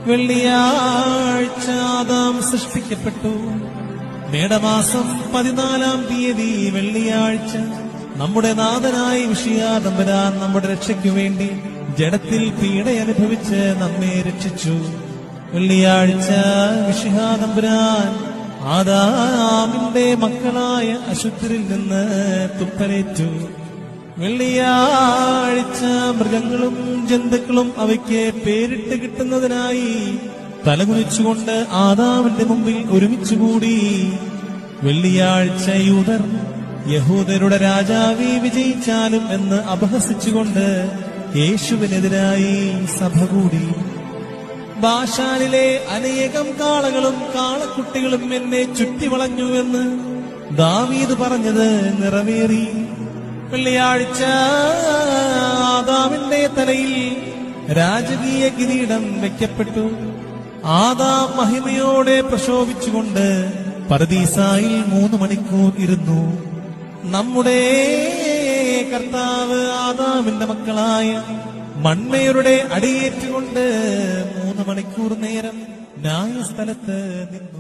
വെള്ളിയാഴ്ച ആദാം സൃഷ്ടിക്കപ്പെട്ടു. മേടമാസം 14-ാം തീയതി വെള്ളിയാഴ്ച നമ്മുടെ നാഥനായ മിശിഹാതമ്പുരാൻ നമ്മുടെ രക്ഷയ്ക്കു വേണ്ടി ജഡത്തിൽ പീഡയനുഭവിച്ച് നമ്മെ രക്ഷിച്ചു. വെള്ളിയാഴ്ച മിശിഹാതമ്പുരാൻ ആദാമിന്റെ മക്കളായ അശുദ്ധരിൽ നിന്ന് തുപ്പലേറ്റു. വെള്ളിയാഴ്ച മൃഗങ്ങളും ജന്തുക്കളും അവയ്ക്ക് പേരിട്ട് കിട്ടുന്നതിനായി തലകുനിച്ചുകൊണ്ട് ആദാമിന്റെ മുമ്പിൽ ഒരുമിച്ചുകൂടി. വെള്ളിയാഴ്ച യൂതർ യഹൂദരുടെ രാജാവി വിജയിച്ചാലും എന്ന് അപഹസിച്ചുകൊണ്ട് യേശുവിനെതിരായി സഭ കൂടി. ബാശാനിലെ അനേകം കാളകളും കാളക്കുട്ടികളും എന്നെ ചുറ്റിവളഞ്ഞുവെന്ന് ദാവീദ് പറഞ്ഞത് നിറവേറി. വെള്ളിയാഴ്ച ആദാമിന്റെ തലയിൽ രാജകീയ കിരീടം വെക്കപ്പെട്ടു. ആദാം മഹിമയോടെ പ്രശോഭിച്ചുകൊണ്ട് പരദീസായിൽ 3 മണിക്കൂർ ഇരുന്നു. നമ്മുടെ കർത്താവ് ആദാമിന്റെ മക്കളായ മണ്മയരുടെ അടിയേറ്റുകൊണ്ട് 3 മണിക്കൂർ നേരം ന്യായസ്ഥലത്ത് നിന്നു.